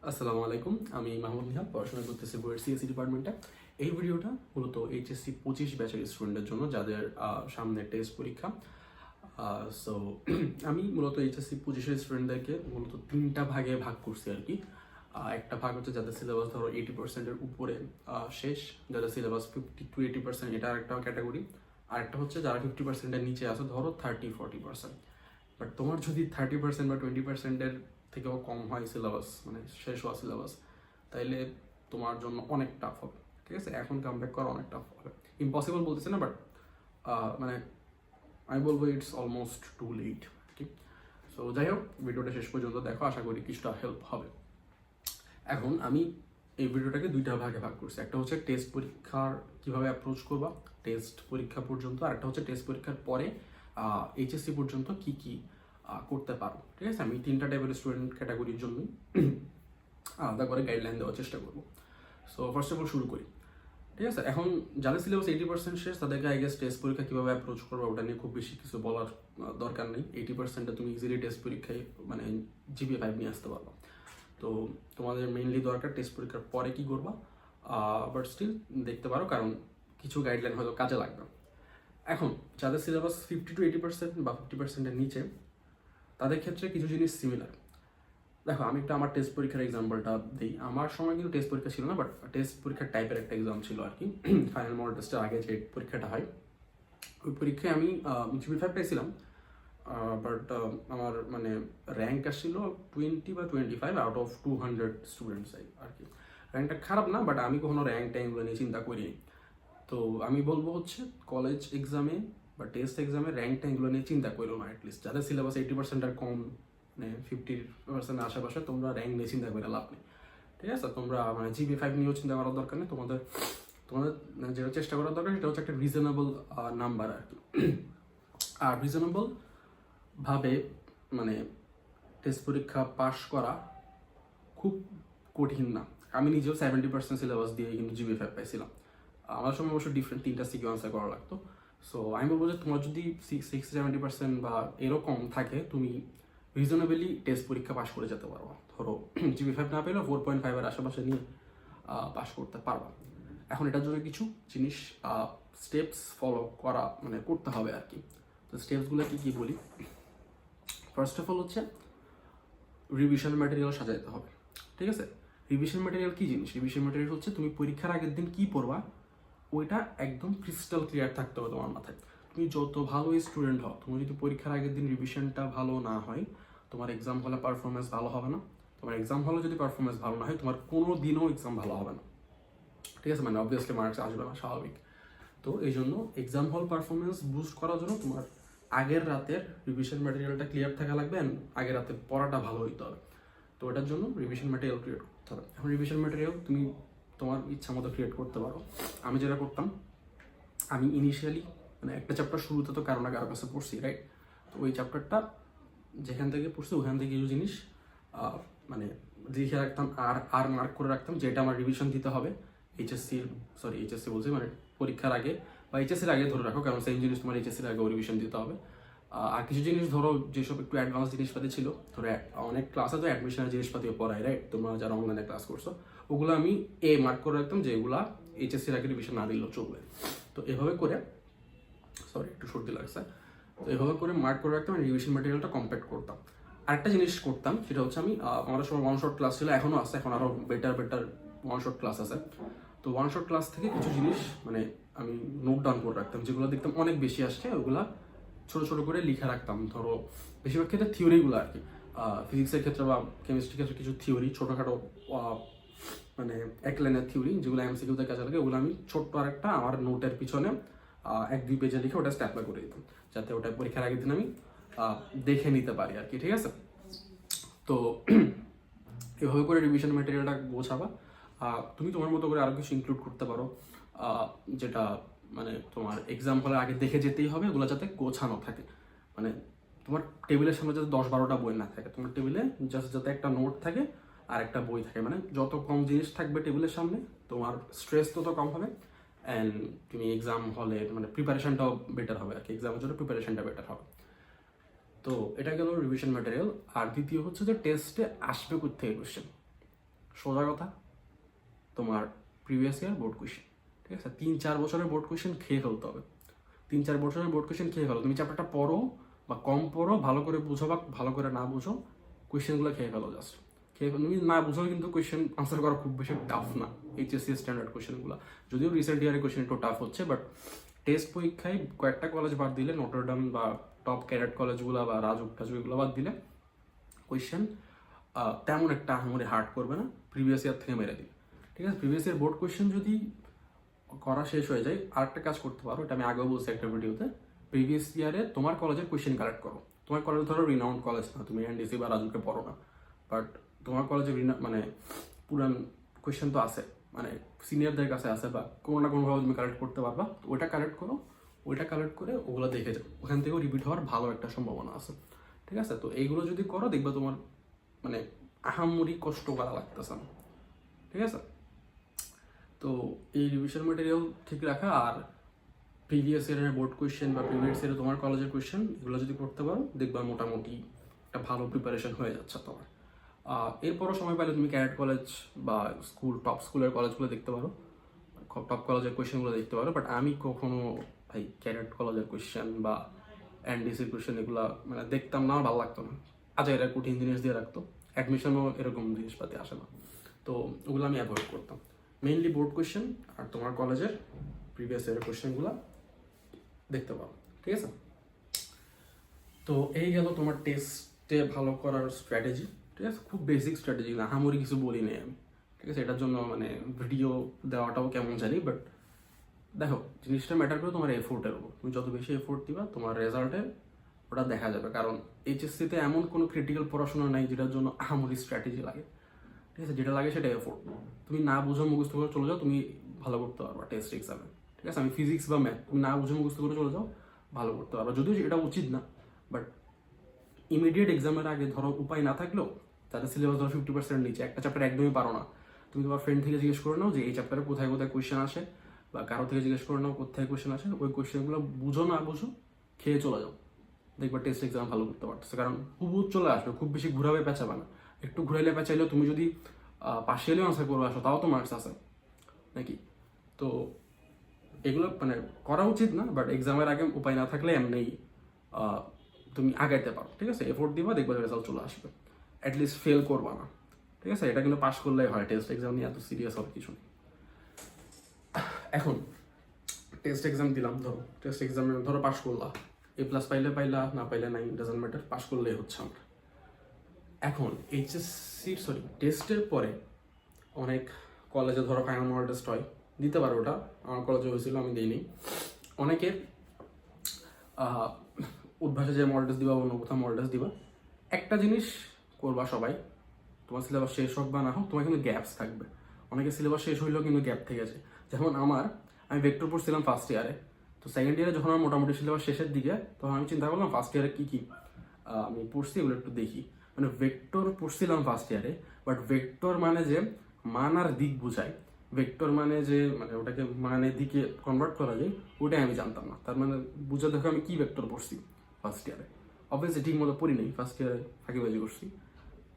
আসসালামু আলাইকুম, আমি মাহমুদ নিহাল, পড়াশোনা করতেছি বুয়েট সিএসসি ডিপার্টমেন্টে। এই ভিডিওটা মূলত এইচএসসি 25 ব্যাচের স্টুডেন্টের জন্য, যাদের সামনে টেস্ট পরীক্ষা। সো আমি মূলত এইচএসসি 25-এর স্টুডেন্টদেরকে মূলত তিনটা ভাগে ভাগ করছি আর কি। একটা ভাগ হচ্ছে যাদের সিলেবাস ধরো 80%-এর উপরে শেষ, যাদের সিলেবাস 50-80%, এটা একটা ক্যাটাগরি। আর একটা হচ্ছে যারা 50%-এর নিচে আছে, ধরো 30-40%। বাট তোমার যদি 30% বা 20%-এর থেকেও কম হয় সিলেবাস, মানে শেষ হওয়া সিলেবাস, তাইলে তোমার জন্য অনেক টাফ হবে। ঠিক আছে, এখন কামব্যাক করা অনেক টাফ হবে। ইম্পসিবল বলতেছি না, বাট মানে আমি বলবো ইটস অলমোস্ট টু লেট। ঠিক, সো যাই হোক, ভিডিওটা শেষ পর্যন্ত দেখো, আশা করি কিছুটা হেল্প হবে। এখন আমি এই ভিডিওটাকে দুইটা ভাগে ভাগ করছি। একটা হচ্ছে টেস্ট পরীক্ষার কিভাবে অ্যাপ্রোচ করবা টেস্ট পরীক্ষা পর্যন্ত, আর একটা হচ্ছে টেস্ট পরীক্ষার পরে এইচএসসি পর্যন্ত কি কি করতে পারো। ঠিক আছে, আমি তিনটা টাইপের স্টুডেন্ট ক্যাটাগরির জন্যই আলাদা করে গাইডলাইন দেওয়ার চেষ্টা করবো। সো ফার্স্ট অফ অল শুরু করি। ঠিক আছে, এখন যাদের সিলেবাস 80% শেষ, তাদেরকে আই গেস টেস্ট পরীক্ষা কীভাবে অ্যাপ্রোচ করবো ওটা নিয়ে খুব বেশি কিছু বলার দরকার নেই। 80%-এ তুমি ইজিলি টেস্ট পরীক্ষায় মানে জিপিএ 5 নিয়ে আসতে পারবা। তো তোমাদের মেইনলি দরকার টেস্ট পরীক্ষার পরে কি করবা, বাট স্টিল দেখতে পারো, কারণ কিছু গাইডলাইন হয়তো কাজে লাগবে। এখন যাদের সিলেবাস 50-80% বা 50%-এর নিচে, তাদের ক্ষেত্রে কিছু জিনিস সিমিলার। দেখো, আমি একটা আমার টেস্ট পরীক্ষার এক্সাম্পলটা দিই। আমার সময় কিন্তু টেস্ট পরীক্ষা ছিল না, বাট টেস্ট পরীক্ষার টাইপের একটা এক্সাম ছিল আর কি। ফাইনাল মডেল টেস্টের আগে যে পরীক্ষাটা হয়, ওই পরীক্ষায় আমি জিপি 5 পেয়েছিলাম। বাট আমার মানে র্যাঙ্ক আসছিল 20 বা 25 আউট অফ 200 স্টুডেন্টস আর কি। র্যাঙ্কটা খারাপ না, বাট আমি কখনো র্যাঙ্ক ট্যাঙ্কগুলো নিয়ে চিন্তা করিনি। তো আমি বলবো হচ্ছে কলেজ এক্সামে বা টেস্ট এক্সামে র্যাঙ্ক ট্যাঙ্কগুলো নিয়ে চিন্তা করো না। অ্যাটলিস্ট যাদের সিলেবাস 80% আর কম, মানে 50% আশেপাশে, তোমরা র্যাঙ্ক নিয়ে চিন্তা করে লাভ নেই। ঠিক আছে, তোমরা মানে জিপি 5 নিয়েও চিন্তা করার দরকার নেই। তোমাদের তোমাদের যেটা চেষ্টা করার দরকার সেটা হচ্ছে একটা রিজনেবল নাম্বার আর কি। আর রিজনেবল ভাবে মানে টেস্ট পরীক্ষা পাশ করা খুব কঠিন না। আমি নিজেও 70% সিলেবাস দিয়ে কিন্তু জিপি 5 পাইছিলাম। আমার সময় অবশ্য ডিফারেন্ট 3টা সিকিউ আনসার করা লাগতো। সো আমি বলবো যে তোমার যদি 60-70% বা এরকম থাকে, তুমি রিজনেবলি টেস্ট পরীক্ষা পাশ করে যেতে পারবা। ধরো জিপি 5 না পেলেও 4.5-এর আশেপাশে নিয়ে পাশ করতে পারবা। এখন এটার জন্য কিছু জিনিস স্টেপস ফলো করা মানে করতে হবে আর কি। তো স্টেপসগুলো কি কি বলি। ফার্স্ট অফ অল হচ্ছে রিভিশন ম্যাটেরিয়াল সাজাইতে হবে। ঠিক আছে, রিভিশন ম্যাটেরিয়াল কি জিনিস? রিভিশন ম্যাটেরিয়াল হচ্ছে তুমি পরীক্ষার আগের দিন কি পড়বা, ওইটা একদম ক্রিস্টাল ক্লিয়ার থাকতে হবে তোমার মাথায়। তুমি যত ভালো স্টুডেন্ট হও, তুমি যদি পরীক্ষার আগের দিন রিভিশনটা ভালো না হয়, তোমার এক্সাম হলে পারফরমেন্স ভালো হবে না। তোমার এক্সাম হলে যদি পারফরমেন্স ভালো না হয়, তোমার কোনো দিনও এক্সাম ভালো হবে না। ঠিক আছে, মানে অবভিয়াসলি মার্কস আসবে না, স্বাভাবিক। তো এই জন্য এক্সাম হল পারফরমেন্স বুস্ট করার জন্য তোমার আগের রাতের রিভিশন ম্যাটেরিয়ালটা ক্লিয়ার থাকা লাগবে, অ্যান্ড আগের রাতে পড়াটা ভালো হইতে হবে। তো এটার জন্য রিভিশন ম্যাটেরিয়াল ক্রিয়েট করতে হবে। এখন রিভিশন ম্যাটেরিয়াল তুমি তোমার ইচ্ছা মতো ক্রিয়েট করতে পারো। আমি যেটা করতাম, আমি ইনিশিয়ালি মানে একটা চ্যাপ্টার শুরুতে তো কারো না কারো কাছে পড়ছি, রাইট? তো ওই চ্যাপ্টারটা যেখান থেকে পড়ছি ওখান থেকে কিছু জিনিস মানে লিখে রাখতাম, আর মার্ক করে রাখতাম যেটা আমার রিভিশন দিতে হবে এইচএসসি বলছি, মানে পরীক্ষার আগে বা এইচএসসির আগে ধরে রাখো, কারণ সেম জিনিস তোমার এইচএসসির আগেও রিভিশন দিতে হবে। আর কিছু জিনিস ধরো যেসব একটু অ্যাডভান্স জিনিসপাতি ছিল, ধরো অনেক ক্লাসে তো অ্যাডমিশনের জিনিসপাতিও পড়ায়, রাইট? তোমরা যারা অনলাইনে ক্লাস করছো, ওগুলো আমি মার্ক করে রাখতাম যে এগুলা এইচএসসির আগে রিভিশন না দিলেও চলবে। তো এভাবে করে, সরি একটু সর্দি লাগছে, তো এভাবে করে মার্ক করে রাখতাম, রিভিশন ম্যাটেরিয়ালটা কম্প্যাক্ট করতাম। আরেকটা জিনিস করতাম, সেটা হচ্ছে আমি আমাদের সময় ওয়ান শট ক্লাস ছিল, এখনও আছে, এখন আরও বেটার ওয়ান শট ক্লাস আছে। তো ওয়ান শট ক্লাস থেকে কিছু জিনিস মানে আমি নোট ডাউন করে রাখতাম, যেগুলো দেখতাম অনেক বেশি আসছে, ওগুলা ছোটো ছোটো করে লিখে রাখতাম। ধরো বেশিরভাগ ক্ষেত্রে থিওরিগুলো আর কি, ফিজিক্সের ক্ষেত্রে বা কেমিস্ট্রির ক্ষেত্রে কিছু থিওরি, ছোটোখাটো মানে এক লাইনের থিওরি, যেগুলো এমসিকিউতে কাজে লাগে, ওগুলো আমি ছোট্ট আরেকটা আমার নোটের পিছনে 1-2 পেজে লিখে ওটা স্ট্যাপলা করে দিতাম, যাতে ওটা পরীক্ষার আগের দিন আমি দেখে নিতে পারি আর কি। ঠিক আছে, তো এভাবে করে রিভিশন ম্যাটেরিয়ালটা গোছাবা। তুমি তোমার মতো করে আরও কিছু ইনক্লুড করতে পারো, যেটা মানে তোমার এক্সাম হলে আগে দেখে যেতেই হবে, ওগুলো যাতে গোছানো থাকে। মানে তোমার টেবিলের সামনে যাতে 10-12টা বই না থাকে, তোমার টেবিলে জাস্ট যাতে একটা নোট থাকে আর একটা বই থাকে। মানে যত কম জিনিস থাকবে টেবিলের সামনে, তোমার স্ট্রেস তত কম হবে, অ্যান্ড তুমি এক্সাম হলে মানে প্রিপারেশনটাও বেটার হবে আর কি, এক্সামের জন্য প্রিপারেশনটা বেটার হবে। তো এটা গেল রিভিশন ম্যাটেরিয়াল। আর দ্বিতীয় হচ্ছে যে টেস্টে আসবে কোথা থেকে কোয়েশ্চেন। সোজা কথা, তোমার প্রিভিয়াস ইয়ার বোর্ড কোয়েশ্চেন, ঠিক আছে? 3-4 বছরের বোর্ড কোয়েশ্চেন খেয়ে ফেলতে হবে। 3-4 বছরের বোর্ড কোয়েশ্চেন খেয়ে ফেলো। তুমি চ্যাপ্টারটা পড়ো বা কম পড়ো, ভালো করে বুঝো বা ভালো করে না বুঝো, কোয়েশ্চেনগুলো খেয়ে ফেলো জাস্ট। তুমি না বুঝো কিন্তু কোয়েশ্চেন আনসার করা খুব বেশি টাফ না, এইচএসসি স্ট্যান্ডার্ড কোয়েশ্চেনগুলো। যদিও রিসেন্ট ইয়ারের কোয়েশ্চেন একটু টাফ হচ্ছে, বাট টেস্ট পরীক্ষায় কয়েকটা কলেজ বাদ দিলে, নটরডাম বা টপ ক্যাডেট কলেজগুলো বা রাজুক টাজুক এগুলো বাদ দিলে কোয়েশ্চেন তেমন একটা আহামরি হার্ড করবে না, প্রিভিয়াস ইয়ার থেকে মেরে দিবে, ঠিক আছে? প্রিভিয়াস ইয়ার বোর্ড কোয়েশ্চেন যদি করা শেষ হয়ে যায়, আরেকটা কাজ করতে পারো, এটা আমি আগেও বলছি একটা ভিডিওতে, প্রিভিয়াস ইয়ারে তোমার কলেজের কোয়েশ্চেন কালেক্ট করো। তোমার কলেজ ধরো রিনাউন্ড কলেজ না, তুমি এনডিসি বা রাজুকে পড়ো না, বাট তোমার কলেজে মানে পুরান কোয়েশ্চেন তো আছে, মানে সিনিয়রদের কাছে আছে, বা কোনো না কোনোভাবে তুমি কালেক্ট করতে পারবা, ওইটা কালেক্ট করো। ওইটা কালেক্ট করে ওগুলো দেখে যাও, ওখান থেকেও রিপিট হওয়ার ভালো একটা সম্ভাবনা আছে, ঠিক আছে? তো এইগুলো যদি করো, দেখবা তোমার মানে আহামরি কষ্ট করা লাগতেছে না, ঠিক আছে? তো এই রিভিশন ম্যাটেরিয়াল ঠিক রাখা আর প্রিভিয়াস ইয়ারের বোর্ড কোয়েশ্চেন বা প্রিভিয়াস ইয়ারে তোমার কলেজের কোয়েশ্চেন, এগুলো যদি করতে পারো, দেখবা মোটামুটি একটা ভালো প্রিপারেশন হয়ে যাচ্ছে তোমার। এরপরও সময় পাইলে তুমি ক্যাডেট কলেজ বা টপ স্কুলের কলেজগুলো দেখতে পারো, টপ কলেজের কোয়েশ্চেনগুলো দেখতে পারো। বাট আমি কখনো ভাই ক্যাডেট কলেজের কোয়েশ্চেন বা এনডিসির কোয়েশ্চেন এগুলো মানে দেখতাম না, ভালো লাগতো না। আচ্ছা, এরা কঠিন জিনিস দিয়ে রাখতো, অ্যাডমিশনও এরকম জিনিসপাতি আসে না, তো ওগুলো আমি অ্যাভয়েড করতাম। মেইনলি বোর্ড কোয়েশ্চেন আর তোমার কলেজের প্রিভিয়াস ইয়ারের কোয়েশ্চেনগুলো দেখতে পাও, ঠিক আছে? তো এই গেল তোমার টেস্টে ভালো করার স্ট্র্যাটেজি, ঠিক আছে? খুব বেসিক স্ট্র্যাটেজি না, আহামরি কিছু বলি নেই আমি, ঠিক আছে? এটার জন্য মানে ভিডিও দেওয়াটাও কেমন জানি, বাট দেখো জিনিসটা ম্যাটার করে তোমার এফোর্টের উপর। তুমি যত বেশি এফোর্ট দিবা, তোমার রেজাল্টে ওটা দেখা যাবে। কারণ এইচএসসিতে এমন কোনো ক্রিটিক্যাল পড়াশোনা নাই যেটার জন্য আহামরি স্ট্র্যাটেজি লাগে, ঠিক আছে? যেটা লাগে সেটা এফোর্ট। তুমি না বুঝো মুখস্থ করে চলে যাও, তুমি ভালো করতে পারবা টেস্ট এক্সামে, ঠিক আছে? আমি ফিজিক্স বা ম্যাথ, তুমি না বুঝে মুখস্থ করে চলে যাও, ভালো করতে পারবা। যদিও এটা উচিত না, বাট ইমিডিয়েট এক্সামের আগে ধরো উপায় না থাকলেও, তাদের সিলেবাস ধরো 50% নিচে, একটা চ্যাপ্টার একদমই পারো না, তুমি তোমার ফ্রেন্ড থেকে জিজ্ঞেস করে নাও যে এই চ্যাপ্টারে কোথায় কোথায় কোয়েশ্চেন আসে, বা কারো থেকে জিজ্ঞেস করে নাও কোথায় কোয়েশ্চেন আসে, ওই কোয়েশ্চেনগুলো বুঝো না বুঝো খেয়ে চলে যাও, দেখবা টেস্ট এক্সাম ভালো করতে পারতেছে। কারণ হুবহু চলে আসবে, খুব বেশি ঘুরাবে পেঁচাবে না। একটু ঘুরাইলে পেঁচাইলেও তুমি যদি পার্সিয়ালি আনসার করবে আসো, তাও তো মার্কস আছে নাকি? তো এগুলো মানে করা উচিত না, বাট এক্সামের আগে উপায় না থাকলে এমনি তুমি আগাইতে পারো, ঠিক আছে? এফোর্ট দিবা, দেখবা রেজাল্ট চলে আসবে, অ্যাটলিস্ট ফেল করবা না, ঠিক আছে? এটা কিন্তু পাস করলেই হয়, টেস্ট এক্সাম নিয়ে এত সিরিয়াস হওয়ার কিছু নেই। এখন টেস্ট এক্সাম দিলাম, ধরো টেস্ট এক্সামে ধরো পাস করলা, A+ পাইলে পাইলা, না পাইলে নাই, ডাজন্ট ম্যাটার, পাস করলেই হচ্ছে আমরা। এখন টেস্টের পরে অনেক কলেজে ধরো ফাইনাল মডেল টেস্ট হয়, দিতে পারো ওটা, আমার কলেজে হয়েছিল, আমি দিইনি। অনেকের উদ্ভাসে যে মডেল টেস্ট দিবা, অন্য কোথাও মডেল টেস্ট দিবা, একটা জিনিস করবা সবাই, তোমার সিলেবাস শেষ হোক বা না হোক, তোমার কিন্তু গ্যাপস থাকবে। অনেকের সিলেবাস শেষ হইলেও কিন্তু গ্যাপ থেকে আছে, যেমন আমি ভেক্টর পড়ছিলাম ফার্স্ট ইয়ারে, তো সেকেন্ড ইয়ারে যখন আমার মোটামুটি সিলেবাস শেষের দিকে, তখন আমি চিন্তা করলাম ফার্স্ট ইয়ারে কী আমি পড়ছি এগুলো একটু দেখি। মানে ভেক্টর পড়ছিলাম ফার্স্ট ইয়ারে, বাট ভেক্টর মানে যে মান আর দিক বোঝায়, ভেক্টর মানে যে মানে ওটাকে মানে দিকে কনভার্ট করা যায়, ওটাই আমি জানতাম না। তার মানে বুঝে দেখো আমি কি ভেক্টর পড়ছি ফার্স্ট ইয়ারে। অবভিয়াসলি ঠিক মতো পড়ি নেই, ফার্স্ট ইয়ারে ফাঁকিবাজি করছি।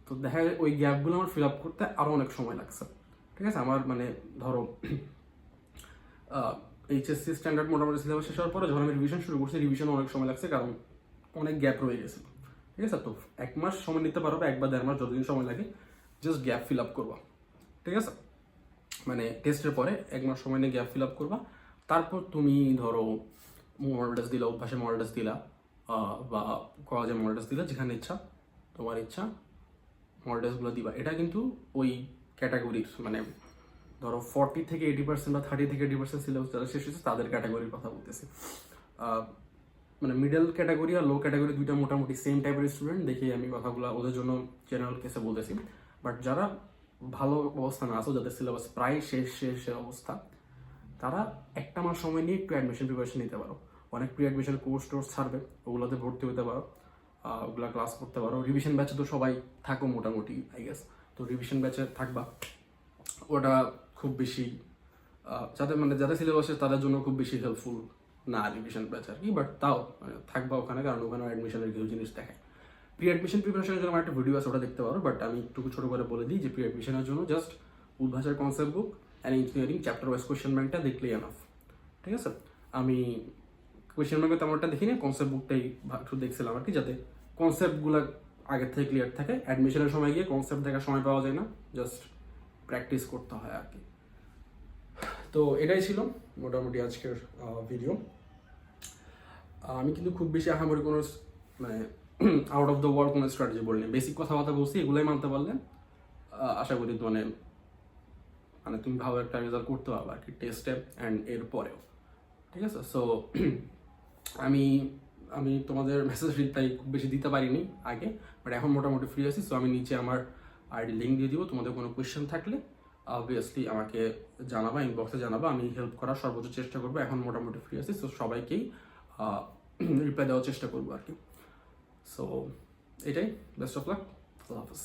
তো দেখা যায় ওই গ্যাপগুলো আমার ফিল আপ করতে আরও অনেক সময় লাগছে, ঠিক আছে? আমার মানে ধরো এইচএসসি স্ট্যান্ডার্ড মোটামুটি সিলেবাস শেষ হওয়ার পরে যখন আমি রিভিশন শুরু করছি, রিভিশন অনেক সময় লাগছে, কারণ অনেক গ্যাপ রয়ে গেছে, ঠিক আছে? তো 1 মাস সময় নিতে পারো, 1 বা 1.5 মাস, যতদিন সময় লাগে, জাস্ট গ্যাপ ফিল আপ করবা, ঠিক আছে? মানে টেস্টের পরে 1 মাস সময় নিয়ে গ্যাপ ফিল আপ করবা। তারপর তুমি ধরো মডেল টেস্ট দিলা, অভ্যাসে মডেল টেস্ট দিলা, বা কলেজে মডেল টেস্ট দিলা, যেখানে ইচ্ছা, তোমার ইচ্ছা মডেল টেস্টগুলো দিবা। এটা কিন্তু ওই ক্যাটাগরির মানে ধরো 40 থেকে 80% বা 30 থেকে 80% সিলেবাস যারা শেষ হয়েছে তাদের ক্যাটাগরির কথা বলতেছি। মানে মিডল ক্যাটাগরি আর লো ক্যাটাগরি দুইটা মোটামুটি সেম টাইপের স্টুডেন্ট দেখে আমি কথাগুলো ওদের জন্য জেনারেল কেসে বলতেছি। বাট যারা ভালো অবস্থানে আসো, যাদের সিলেবাস প্রায় শেষের অবস্থা, তারা 1 মাস সময় নিয়ে একটু অ্যাডমিশন প্রিপারেশন নিতে পারো। অনেক প্রি অ্যাডমিশন কোর্স ছাড়বে, ওগুলোতে ভর্তি হতে পারো, ওগুলা ক্লাস করতে পারো। রিভিশন ব্যাচে তো সবাই থাকো মোটামুটি আই গেস, তো রিভিশন ব্যাচে থাকবা। ওটা খুব বেশি যাদের সিলেবাসে তাদের জন্য খুব বেশি হেল্পফুল না রিভিশন ব্যাচ আর কি, বাট তাও থাকবা ওখানে, কারণ ওখানে অ্যাডমিশনের কিছু জিনিস দেখায়। প্রি অ্যাডমিশন প্রিপারেশনের জন্য আমার একটা ভিডিও আছে, ওটা দেখতে পারো, বাট আমি একটু ছোটো করে বলে দিই যে প্রি অ্যাডমিশনের জন্য জাস্ট উদ্ভাসের concept book and engineering chapter wise question ব্যাংকটা দেখলেই এনাফ। ঠিক আছে, আমি কোয়েশ্চেন ব্যাংকে তেমনটা দেখিনি, কনসেপ্ট বুকটাই একটু দেখছিলাম আর কি, যাতে কনসেপ্টগুলো আগের থেকে ক্লিয়ার থাকে। অ্যাডমিশনের সময় গিয়ে কনসেপ্ট দেখার সময় পাওয়া যায় না, জাস্ট প্র্যাকটিস করতে হয় আর কি। তো এটাই ছিল মোটামুটি আজকের ভিডিও। আমি কিন্তু খুব বেশি আহামরি কোনো মানে আউট অফ দ্য ওয়ার্ল্ড কোনো স্ট্র্যাটেজি বলিনি, বেসিক কথাবার্তা বলছি, এগুলোই মানতে পারলে আশা করি মানে মানে তুমি ভালো একটা রেজাল্ট করতে পারবে আর কি টেস্টে অ্যান্ড এর পরেও। ঠিক আছে, সো আমি আমি তোমাদের মেসেজ রিপ্লাই খুব বেশি দিতে পারিনি আগে, বাট এখন মোটামুটি ফ্রি আছি। সো আমি নিচে আমার আইডি লিঙ্ক দিয়ে দিব, তোমাদের কোনো কোয়েশ্চেন থাকলে অবভিয়াসলি আমাকে জানাবা, ইনবক্সে জানাবা, আমি হেল্প করার সর্বোচ্চ চেষ্টা করবো। এখন মোটামুটি ফ্রি আছি, সো সবাইকেই রিপ্লাই দেওয়ার চেষ্টা করবো আর কি। সো এটাই, বেস্ট অফ লাক, আল্লাহ হাফেজ।